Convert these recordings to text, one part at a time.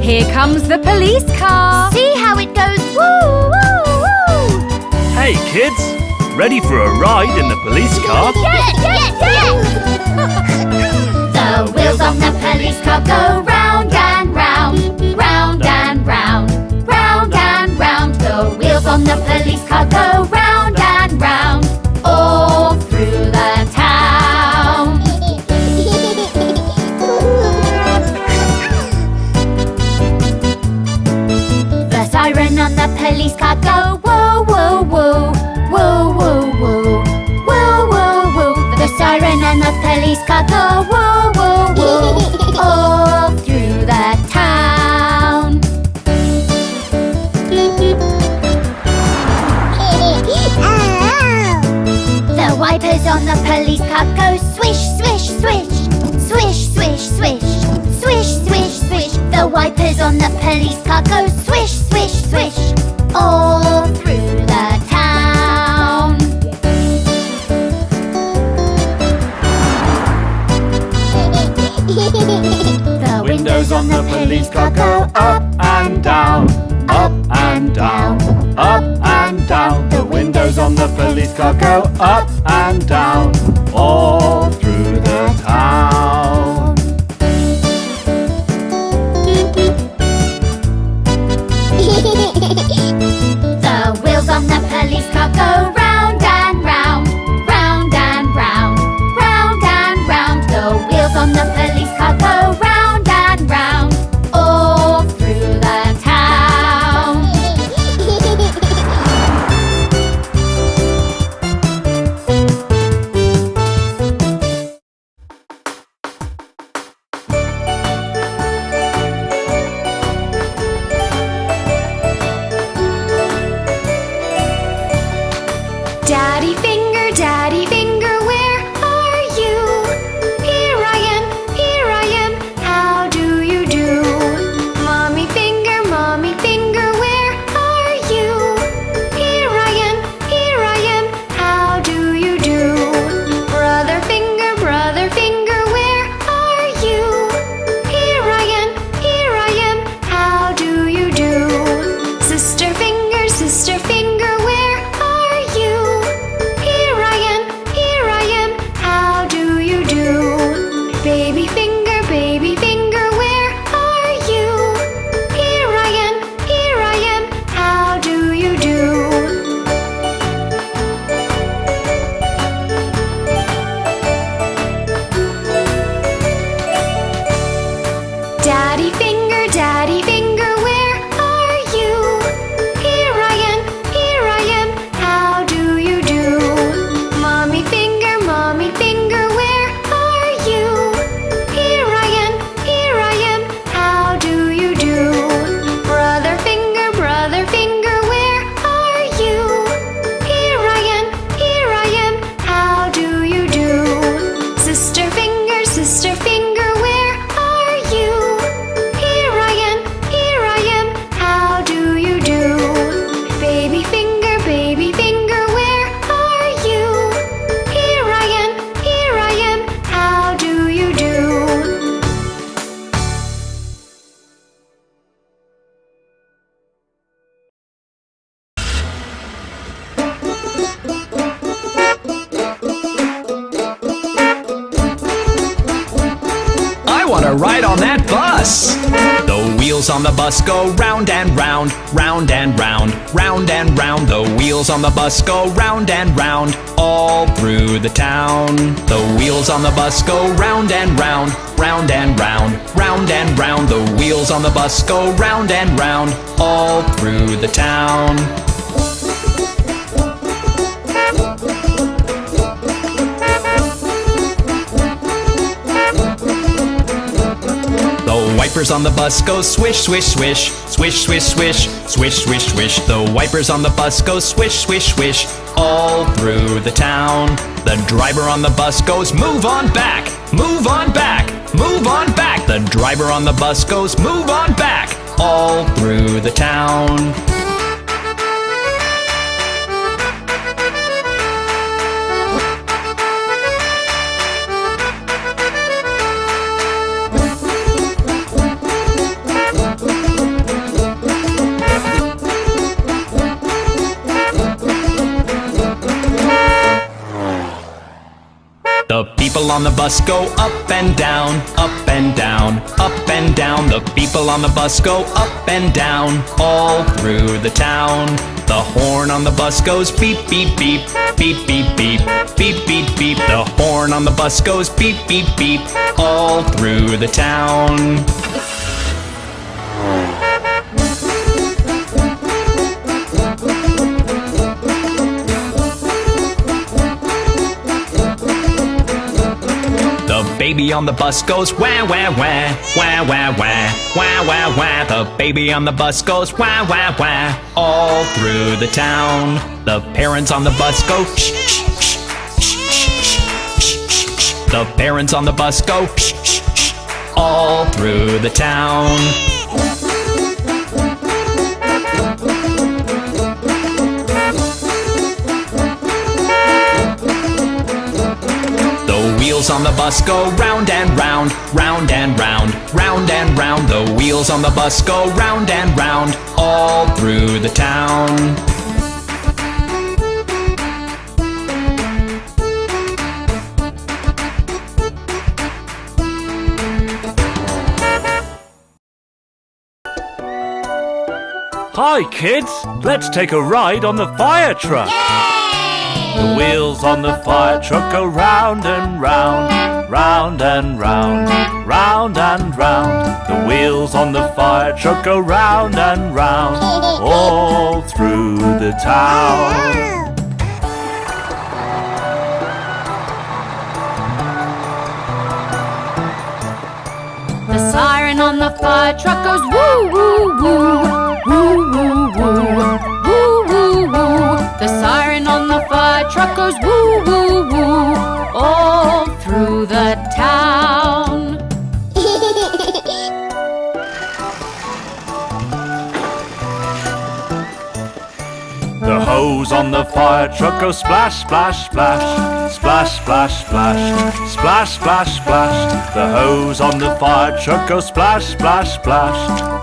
Here comes the police car. See how it goes? Woo, woo, woo! Hey kids, ready for a ride in the police car? Yes! The wheels on the police car go round and round, round and round, round and round. The wheels on the police car go round and round, all through the town. The siren on the police car go whoa, whoa, whoa, whoa, whoa, whoa, whoa, whoa, whoa. The siren and the police car go whoa, whoa, whoa, all through the town. The wipers on the police car go swish, swish, swish, swish, swish, swish, swish, swish, swish. The wipers on the police car go swish, swish, swish, all through the town. The windows on the police car go up and down, up and down, up and down. The windows on the police car go up and down, all through the town. The wheels on the police car go round and round, round and round, round and round. The wheels on the police car go round and round, all through the town. Daddy finger, where are you? Here I am, how do you do? Mommy finger, where are you? Here I am, how do you do? Brother finger, where are you? Here I am, how do you do? Sister finger, where are you? Here I am, how do you do? Baby finger, where are you? Here I am, how do you do? Daddy finger, where are you? Here I am, how do you do? Mommy finger, where are you? Here I am, how do you do? Brother finger, where are you? Here I am, how do you do? Sister finger, where are you? Here I am, how do you do? Baby finger, where are you? Here I am, how do you do? I want to ride on that bus! The wheels on the bus go round and round, round and round, round and round. The wheels on the bus go round and round, all through the town. The wheels on the bus go round and round, round and round, round and round. The wheels on the bus go round and round, all through the town. The wipers on the bus go swish, swish, swish, swish, swish, swish, swish, swish, swish. The wipers on the bus go swish, swish, swish, all through the town. The driver on the bus goes move on back, move on back, move on back. The driver on the bus goes move on back, all through the town. people on the bus go up and down, up and down, up and down. The people on the bus go up and down, all through the town. The horn on the bus goes beep, beep, beep, beep, beep, beep, beep, beep, beep. The horn on the bus goes beep, beep, beep, all through the town. The baby on the bus goes wah, wah, wah, wah, wah, wah, wah, wah, wah. The baby on the bus goes wah, wah, wah, all through the town. The parents on the bus go shh, shh, shh, shh, shh, shh, shh. The parents on the bus go shh, shh, shh, all through the town. The wheels on the bus go round and round, round and round, round and round. The wheels on the bus go round and round, all through the town. Hi kids, let's take a ride on the fire truck. The wheels on the fire truck go round and round, round and round, round and round. The wheels on the fire truck go round and round, all through the town. The siren on the fire truck goes woo, woo, woo, woo, woo, woo, woo, woo, woo. The siren on the fire truck goes woo, woo, woo, all through the town. The hose on the fire truck goes splash, splash, splash, splash, splash, splash, splash, splash, splash. The hose on the fire truck goes splash, splash, splash,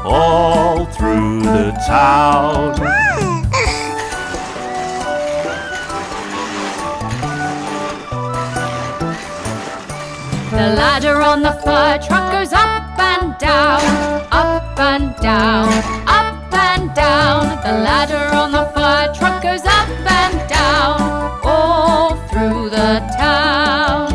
all through the town. The ladder on the fire truck goes up and down, up and down, up and down. The ladder on the fire truck goes up and down, all through the town.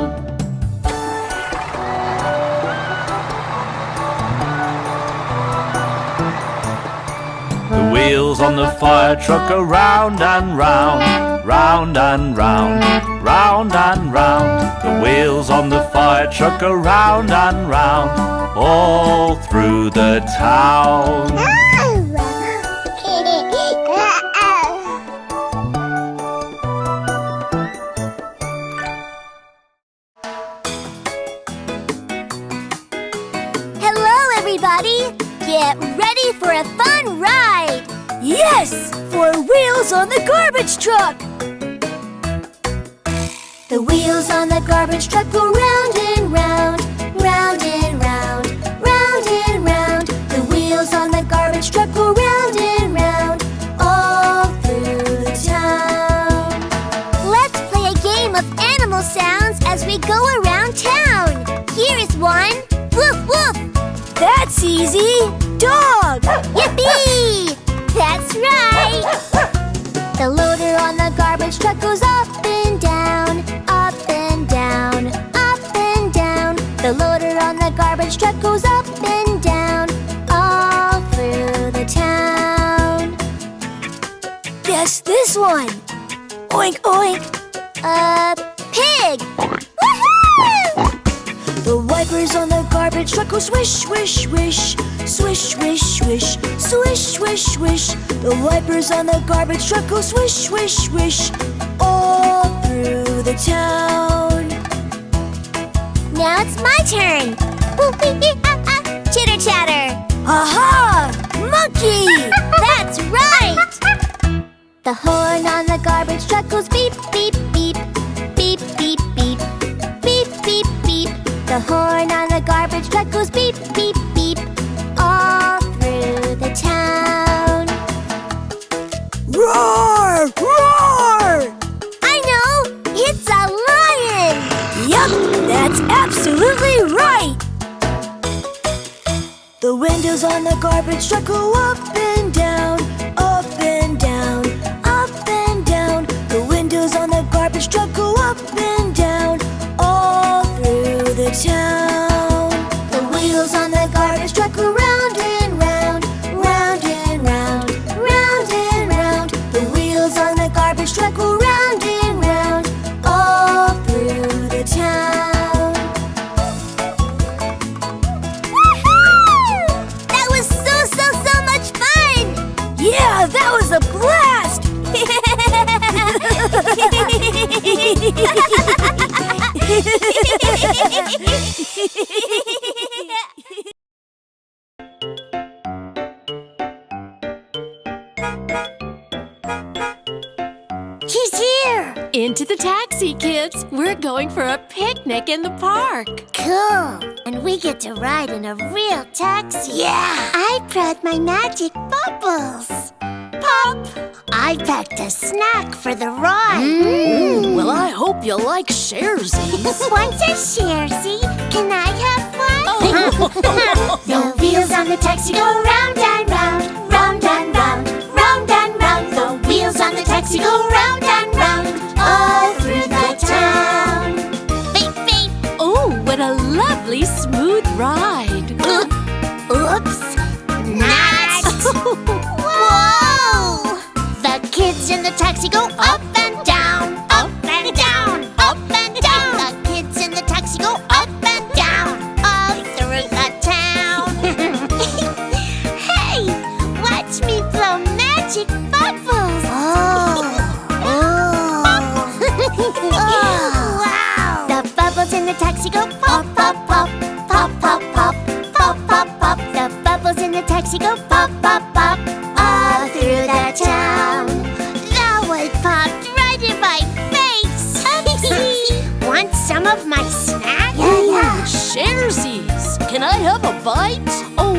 The wheels on the fire truck go round and round, round and round, round and round. The wheels on the fire truck go round and round, all through the town. Hello, everybody! Get ready for a fun ride! Yes! For wheels on the garbage truck! The wheels on the garbage truck go round and round, round and round, round and round. The wheels on the garbage truck go round and round, all through the town. Let's play a game of animal sounds as we go around town. Here is one. Woof, woof. That's easy. Dog. Yippee! That's right. The loader on the garbage truck goes up and down, up and down, up and down. The loader on the garbage truck goes up and down, all through the town. Guess this one. Oink, oink. Pig. Woohoo! The wipers on the garbage truck go swish, swish, swish, swish, swish, swish, swish, swish, swish. The wipers on the garbage truck go swish, swish, swish, all through the town. Now it's my turn. Chitter chatter. Aha! Monkey! That's right! The horn on the garbage truck goes beep, beep, beep, beep, beep, beep, beep, beep, beep. The horn on the garbage truck goes beep, beep, beep, all through the town. Roar! Roar! I know! It's a lion! Yup! windows on the garbage truck go up and down, up and down, up and down. The windows on the garbage truck go up and down, all through the town. The wheels on the garbage truck go round and round, round and round, round and round. The wheels on the garbage truck go round and round, all through the town. That was so much fun! Yeah, that was a blast! He's here! Into the taxi, kids. We're going for a picnic in the park. Cool! And we get to ride in a real taxi. Yeah! I brought my magic bubbles. Pop! I packed a snack for the ride. Well, I hope you like sharesies. Want a Sharesy? Can I have one? Oh. The wheels on the taxi go round and round, round and round, round and round. The wheels on the taxi go round and round, all through the town. Beep, beep. Oh, what a lovely smooth ride. Oops! Not! Whoa! The kids in the taxi go up and down, up and down, up and down. The kids in the taxi go up and down, all through the town. Hey, watch me blow magic bubbles. Wow! The bubbles in the taxi go pop, pop, pop, pop, pop, pop, pop, pop, pop. The bubbles in the taxi go pop, pop, pop, all through the town. That one popped right in my face. Want some of my snack? Yeah. Sharesies. Can I have a bite? Oh,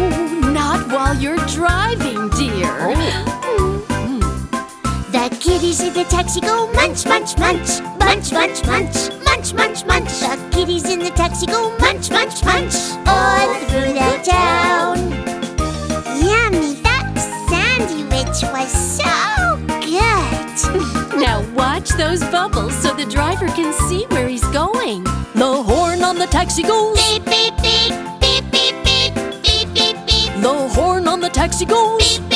not while you're driving, dear. The kitties in the taxi go munch, munch, munch, munch, munch, munch, munch, munch, munch. The kitties in the taxi go munch, munch, munch, all through the town. Yummy, that sandwich was so good. Now watch those bubbles so the driver can see where he's going. The horn on the taxi goes. Beep, beep, beep, beep, beep, beep, beep, beep, beep. The horn on the taxi goes. Beep,